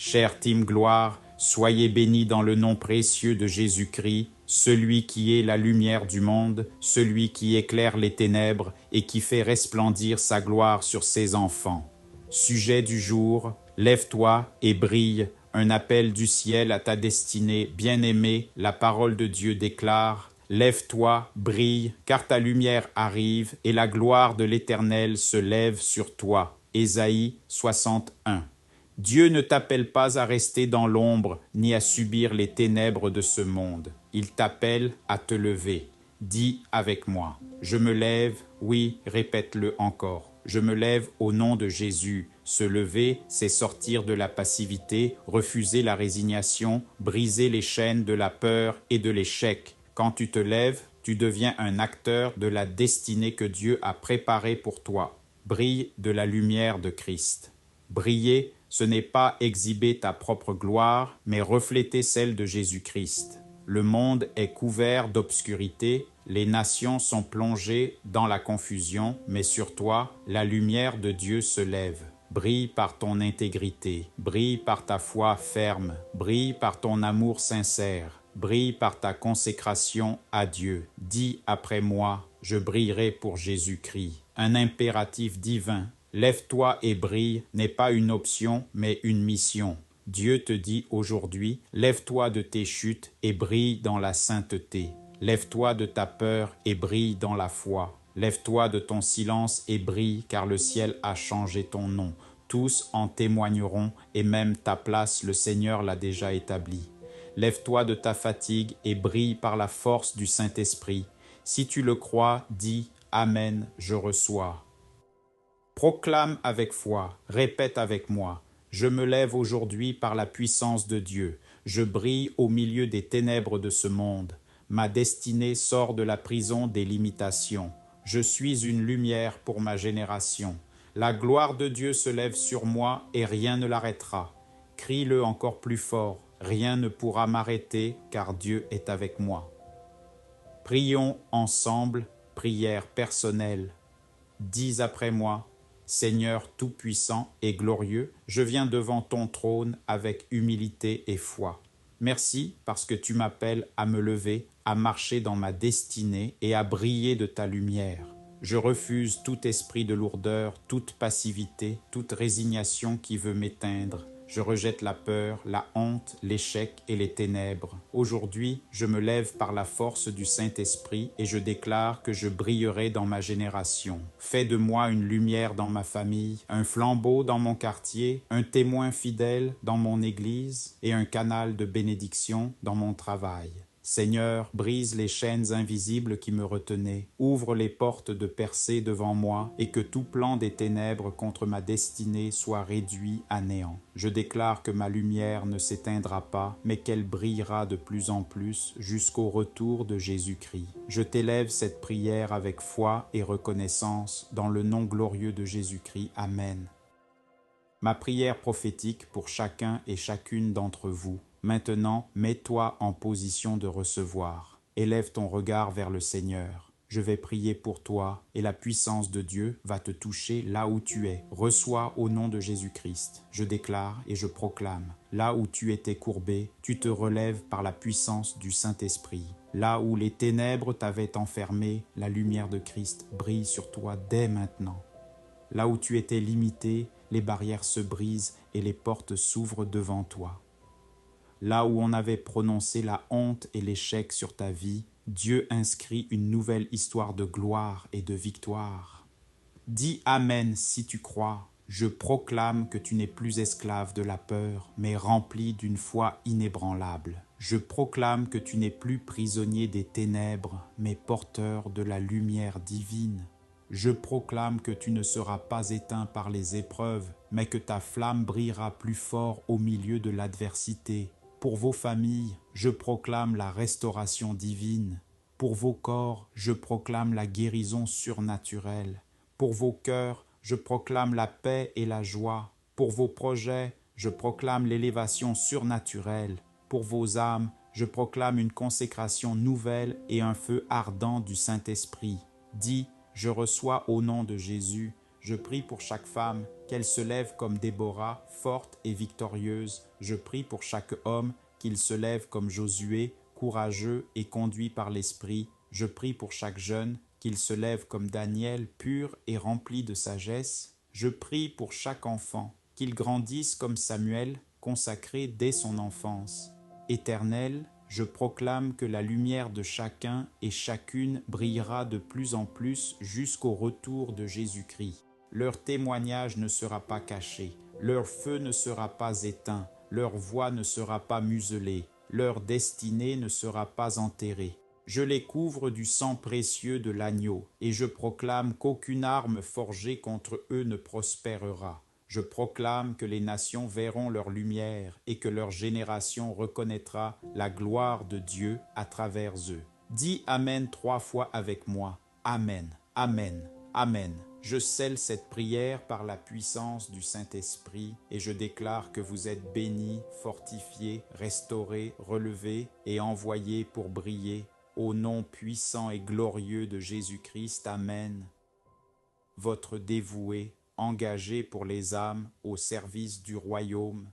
Chère Team Gloire, soyez bénis dans le nom précieux de Jésus-Christ, celui qui est la lumière du monde, celui qui éclaire les ténèbres et qui fait resplendir sa gloire sur ses enfants. Sujet du jour, lève-toi et brille, un appel du ciel à ta destinée. Bien-aimé, la parole de Dieu déclare, lève-toi, brille, car ta lumière arrive et la gloire de l'Éternel se lève sur toi. Ésaïe 61. Dieu ne t'appelle pas à rester dans l'ombre ni à subir les ténèbres de ce monde. Il t'appelle à te lever. Dis avec moi, je me lève, oui, répète-le encore. Je me lève au nom de Jésus. Se lever, c'est sortir de la passivité, refuser la résignation, briser les chaînes de la peur et de l'échec. Quand tu te lèves, tu deviens un acteur de la destinée que Dieu a préparée pour toi. Brille de la lumière de Christ. Briller, ce n'est pas exhiber ta propre gloire, mais refléter celle de Jésus-Christ. Le monde est couvert d'obscurité, les nations sont plongées dans la confusion, mais sur toi, la lumière de Dieu se lève. Brille par ton intégrité, brille par ta foi ferme, brille par ton amour sincère, brille par ta consécration à Dieu. Dis après moi, je brillerai pour Jésus-Christ. Un impératif divin. Lève-toi et brille n'est pas une option, mais une mission. Dieu te dit aujourd'hui, lève-toi de tes chutes et brille dans la sainteté. Lève-toi de ta peur et brille dans la foi. Lève-toi de ton silence et brille, car le ciel a changé ton nom. Tous en témoigneront, et même ta place, le Seigneur l'a déjà établie. Lève-toi de ta fatigue et brille par la force du Saint-Esprit. Si tu le crois, dis « Amen, je reçois ». Proclame avec foi, répète avec moi. Je me lève aujourd'hui par la puissance de Dieu. Je brille au milieu des ténèbres de ce monde. Ma destinée sort de la prison des limitations. Je suis une lumière pour ma génération. La gloire de Dieu se lève sur moi et rien ne l'arrêtera. Crie-le encore plus fort. Rien ne pourra m'arrêter car Dieu est avec moi. Prions ensemble, prière personnelle. Dis après moi, Seigneur tout-puissant et glorieux, je viens devant ton trône avec humilité et foi. Merci parce que tu m'appelles à me lever, à marcher dans ma destinée et à briller de ta lumière. Je refuse tout esprit de lourdeur, toute passivité, toute résignation qui veut m'éteindre. Je rejette la peur, la honte, l'échec et les ténèbres. Aujourd'hui, je me lève par la force du Saint-Esprit et je déclare que je brillerai dans ma génération. Fais de moi une lumière dans ma famille, un flambeau dans mon quartier, un témoin fidèle dans mon église et un canal de bénédiction dans mon travail. Seigneur, brise les chaînes invisibles qui me retenaient, ouvre les portes de percée devant moi et que tout plan des ténèbres contre ma destinée soit réduit à néant. Je déclare que ma lumière ne s'éteindra pas, mais qu'elle brillera de plus en plus jusqu'au retour de Jésus-Christ. Je t'élève cette prière avec foi et reconnaissance dans le nom glorieux de Jésus-Christ. Amen. Ma prière prophétique pour chacun et chacune d'entre vous. Maintenant, mets-toi en position de recevoir. Élève ton regard vers le Seigneur. Je vais prier pour toi et la puissance de Dieu va te toucher là où tu es. Reçois au nom de Jésus-Christ. Je déclare et je proclame. Là où tu étais courbé, tu te relèves par la puissance du Saint-Esprit. Là où les ténèbres t'avaient enfermé, la lumière de Christ brille sur toi dès maintenant. Là où tu étais limité, les barrières se brisent et les portes s'ouvrent devant toi. Là où on avait prononcé la honte et l'échec sur ta vie, Dieu inscrit une nouvelle histoire de gloire et de victoire. Dis Amen si tu crois. Je proclame que tu n'es plus esclave de la peur, mais rempli d'une foi inébranlable. Je proclame que tu n'es plus prisonnier des ténèbres, mais porteur de la lumière divine. Je proclame que tu ne seras pas éteint par les épreuves, mais que ta flamme brillera plus fort au milieu de l'adversité. Pour vos familles, je proclame la restauration divine. Pour vos corps, je proclame la guérison surnaturelle. Pour vos cœurs, je proclame la paix et la joie. Pour vos projets, je proclame l'élévation surnaturelle. Pour vos âmes, je proclame une consécration nouvelle et un feu ardent du Saint-Esprit. Dis, je reçois au nom de Jésus, Je prie pour chaque femme, qu'elle se lève comme Déborah, forte et victorieuse. Je prie pour chaque homme, qu'il se lève comme Josué, courageux et conduit par l'Esprit. Je prie pour chaque jeune, qu'il se lève comme Daniel, pur et rempli de sagesse. Je prie pour chaque enfant, qu'il grandisse comme Samuel, consacré dès son enfance. Éternel, je proclame que la lumière de chacun et chacune brillera de plus en plus jusqu'au retour de Jésus-Christ. Leur témoignage ne sera pas caché, leur feu ne sera pas éteint, leur voix ne sera pas muselée, leur destinée ne sera pas enterrée. Je les couvre du sang précieux de l'agneau, et je proclame qu'aucune arme forgée contre eux ne prospérera. Je proclame que les nations verront leur lumière et que leur génération reconnaîtra la gloire de Dieu à travers eux. Dis Amen 3 fois avec moi. Amen, Amen, Amen. Je scelle cette prière par la puissance du Saint-Esprit et je déclare que vous êtes bénis, fortifiés, restaurés, relevés et envoyés pour briller. Au nom puissant et glorieux de Jésus-Christ, Amen. Votre dévoué, engagé pour les âmes au service du royaume,